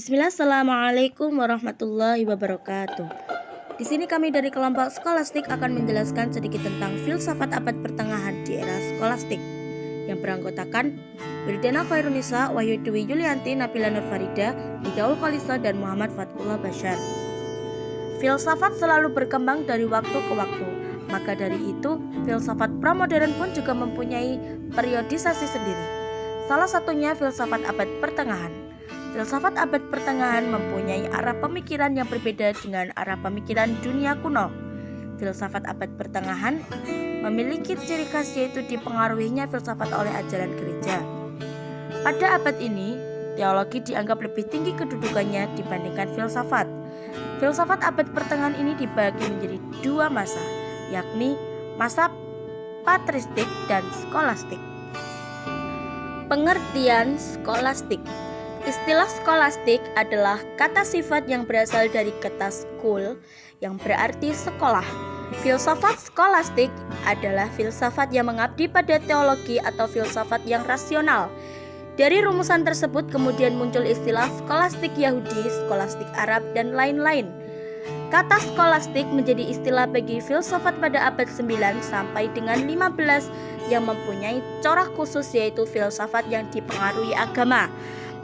Bismillah, Assalamualaikum warahmatullahi wabarakatuh. Di sini kami dari kelompok skolastik akan menjelaskan sedikit tentang filsafat abad pertengahan di era skolastik yang beranggotakan Wirdana Khairunisa, Wahyu Dwi Yulianti, Nabila Nur Farida, Hidaul Khalisa, dan Muhammad Fatkullah Bashar. Filsafat selalu berkembang dari waktu ke waktu. Maka dari itu, filsafat pramodern pun juga mempunyai periodisasi sendiri. Salah satunya filsafat abad pertengahan. Filsafat abad pertengahan mempunyai arah pemikiran yang berbeda dengan arah pemikiran dunia kuno. Filsafat abad pertengahan memiliki ciri khas yaitu dipengaruhinya filsafat oleh ajaran gereja. Pada abad ini, teologi dianggap lebih tinggi kedudukannya dibandingkan filsafat. Filsafat abad pertengahan ini dibagi menjadi dua masa, yakni masa patristik dan skolastik. Pengertian skolastik. Istilah skolastik adalah kata sifat yang berasal dari kata skol yang berarti sekolah. Filsafat skolastik adalah filsafat yang mengabdi pada teologi atau filsafat yang rasional. Dari rumusan tersebut kemudian muncul istilah skolastik Yahudi, skolastik Arab, dan lain-lain. Kata skolastik menjadi istilah bagi filsafat pada abad 9 sampai dengan 15 yang mempunyai corak khusus yaitu filsafat yang dipengaruhi agama.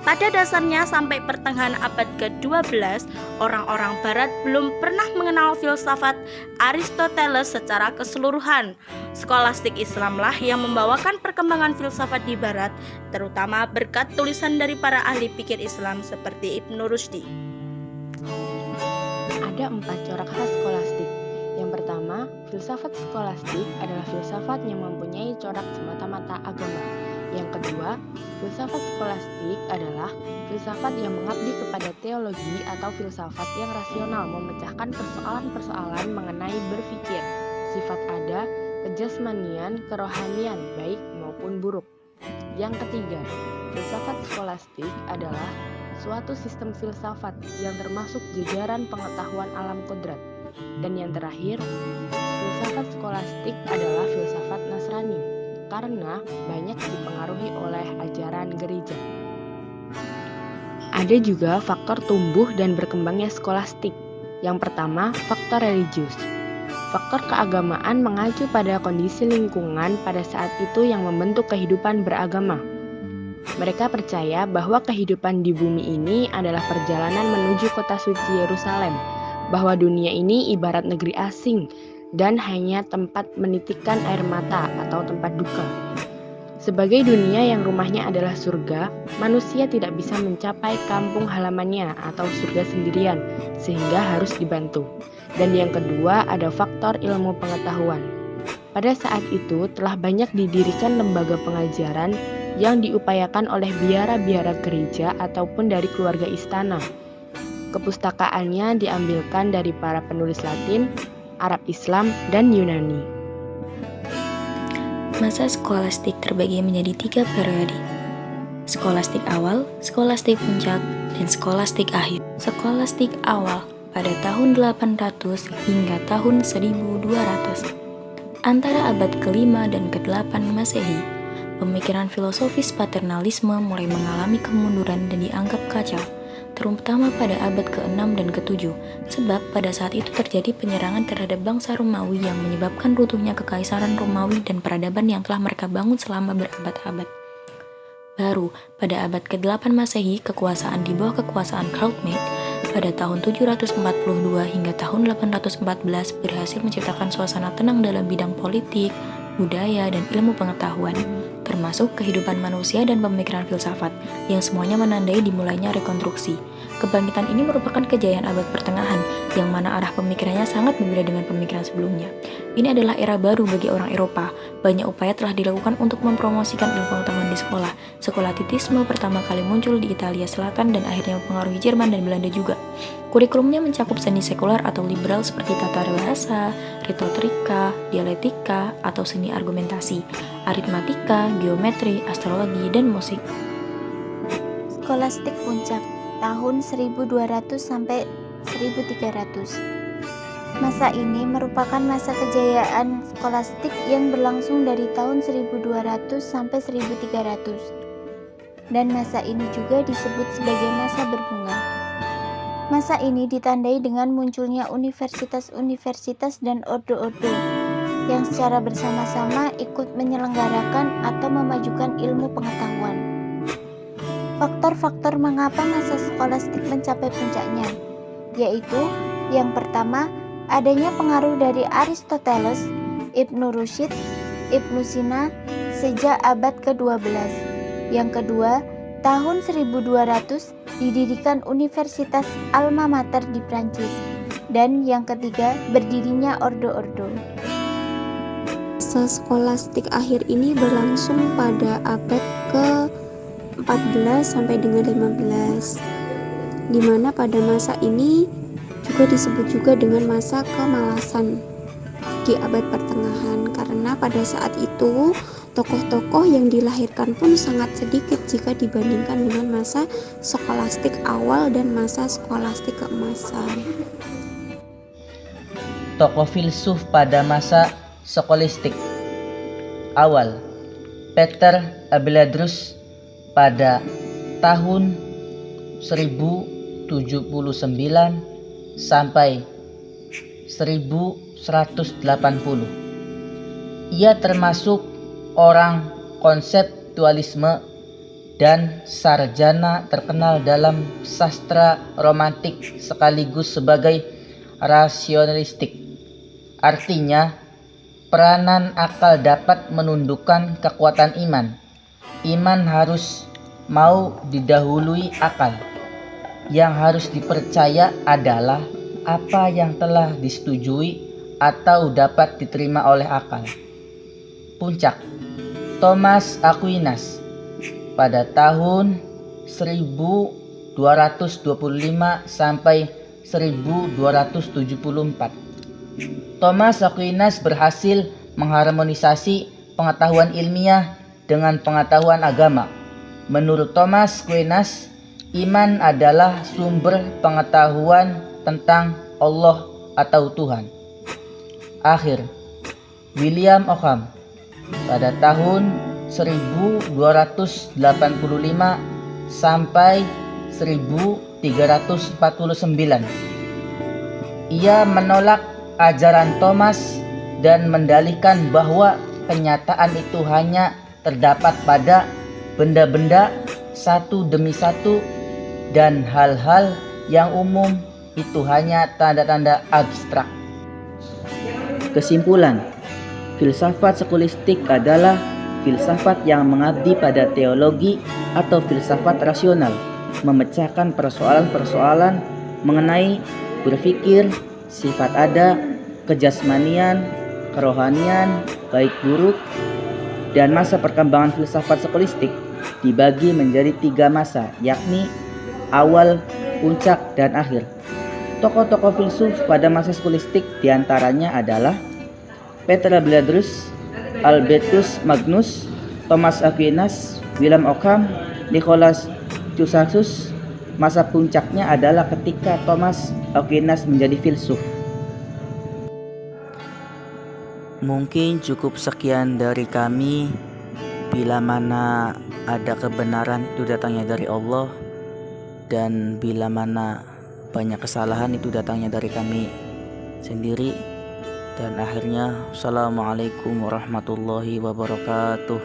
Pada dasarnya sampai pertengahan abad ke-12, orang-orang barat belum pernah mengenal filsafat Aristoteles secara keseluruhan. Skolastik Islamlah yang membawakan perkembangan filsafat di barat, terutama berkat tulisan dari para ahli pikir Islam seperti Ibnu Rushdi. Ada 4 corak khas skolastik. Yang pertama, filsafat skolastik adalah filsafat yang mempunyai corak semata-mata agama. Yang kedua, filsafat skolastik adalah filsafat yang mengabdi kepada teologi atau filsafat yang rasional memecahkan persoalan-persoalan mengenai berpikir, sifat ada, kejasmanian, kerohanian, baik maupun buruk. Yang ketiga, filsafat skolastik adalah suatu sistem filsafat yang termasuk jajaran pengetahuan alam kodrat. Dan yang terakhir, filsafat skolastik adalah filsafat Nasrani karena banyak dipengaruhi oleh ajaran gereja. Ada juga faktor tumbuh dan berkembangnya skolastik. Yang pertama, faktor religius. Faktor keagamaan mengacu pada kondisi lingkungan pada saat itu yang membentuk kehidupan beragama. Mereka percaya bahwa kehidupan di bumi ini adalah perjalanan menuju kota suci Yerusalem, bahwa dunia ini ibarat negeri asing dan hanya tempat menitikkan air mata atau tempat duka. Sebagai dunia yang rumahnya adalah surga, manusia tidak bisa mencapai kampung halamannya atau surga sendirian, sehingga harus dibantu. Dan yang kedua ada faktor ilmu pengetahuan. Pada saat itu telah banyak didirikan lembaga pengajaran yang diupayakan oleh biara-biara gereja ataupun dari keluarga istana. Kepustakaannya diambilkan dari para penulis Latin, Arab Islam, dan Yunani. Masa skolastik terbagi menjadi 3 periode. Skolastik awal, skolastik puncak, dan skolastik akhir. Skolastik awal pada tahun 800 hingga tahun 1200. Antara abad ke-5 dan ke-8 Masehi, pemikiran filosofis paternalisme mulai mengalami kemunduran dan dianggap kacau, terutama pada abad ke-6 dan ke-7, sebab pada saat itu terjadi penyerangan terhadap bangsa Romawi yang menyebabkan runtuhnya kekaisaran Romawi dan peradaban yang telah mereka bangun selama berabad-abad. Baru pada abad ke-8 Masehi, kekuasaan di bawah kekuasaan Ptolemaic pada tahun 742 hingga tahun 814 berhasil menciptakan suasana tenang dalam bidang politik, budaya, dan ilmu pengetahuan, termasuk kehidupan manusia dan pemikiran filsafat, yang semuanya menandai dimulainya rekonstruksi. Kebangkitan ini merupakan kejayaan abad pertengahan, yang mana arah pemikirannya sangat berbeda dengan pemikiran sebelumnya. Ini adalah era baru bagi orang Eropa. Banyak upaya telah dilakukan untuk mempromosikan ilmu pengetahuan di sekolah. Skolatitisme pertama kali muncul di Italia Selatan dan akhirnya mempengaruhi Jerman dan Belanda juga. Kurikulumnya mencakup seni sekuler atau liberal seperti tata bahasa, retorika, dialektika, atau seni argumentasi, aritmatika, geometri, astrologi, dan musik. Skolastik puncak tahun 1200 sampai 1300. Masa ini merupakan masa kejayaan skolastik yang berlangsung dari tahun 1200 sampai 1300. Dan masa ini juga disebut sebagai masa berbunga. Masa ini ditandai dengan munculnya universitas-universitas dan ordo-ordo yang secara bersama-sama ikut menyelenggarakan atau memajukan ilmu pengetahuan. Faktor-faktor mengapa masa skolastik mencapai puncaknya, yaitu yang pertama, adanya pengaruh dari Aristoteles, Ibnu Rushd, Ibnu Sina sejak abad ke-12. Yang kedua, tahun 1200 didirikan Universitas Alma Mater di Prancis. Dan yang ketiga, berdirinya ordo-ordo. Masa skolastik akhir ini berlangsung pada abad ke-14 sampai dengan 15, di mana pada masa ini juga disebut juga dengan masa kemalasan di abad pertengahan, karena pada saat itu tokoh-tokoh yang dilahirkan pun sangat sedikit jika dibandingkan dengan masa skolastik awal dan masa skolastik keemasan. Tokoh filsuf pada masa skolastik awal, Peter Abelardus pada tahun 1079 sampai 1180. Ia termasuk orang konseptualisme dan sarjana terkenal dalam sastra romantik sekaligus sebagai rasionalistik. Artinya, peranan akal dapat menundukkan kekuatan iman. Iman harus mau didahului akal. Yang harus dipercaya adalah apa yang telah disetujui atau dapat diterima oleh akal. Puncak, Thomas Aquinas pada tahun 1225 sampai 1274. Thomas Aquinas berhasil mengharmonisasi pengetahuan ilmiah dengan pengetahuan agama. Menurut Thomas Aquinas, iman adalah sumber pengetahuan tentang Allah atau Tuhan. Akhir, William Ockham pada tahun 1285 sampai 1349. Ia menolak ajaran Thomas dan mendalilkan bahwa kenyataan itu hanya terdapat pada benda-benda satu demi satu dan hal-hal yang umum itu hanya tanda-tanda abstrak. Kesimpulan, filsafat skolastik adalah filsafat yang mengabdi pada teologi atau filsafat rasional, memecahkan persoalan-persoalan mengenai berpikir, sifat ada, kejasmanian, kerohanian, baik buruk. Dan masa perkembangan filsafat skolastik dibagi menjadi 3 masa, yakni awal, puncak, dan akhir. Tokoh-tokoh filsuf pada masa skolastik diantaranya adalah Peter Abelardus, Albertus Magnus, Thomas Aquinas, William Ockham, Nicolaus Cusanus. Masa puncaknya adalah ketika Thomas Aquinas menjadi filsuf. Mungkin cukup sekian dari kami. Bila mana ada kebenaran itu datangnya dari Allah, dan bila mana banyak kesalahan itu datangnya dari kami sendiri. Dan akhirnya, Assalamualaikum warahmatullahi wabarakatuh.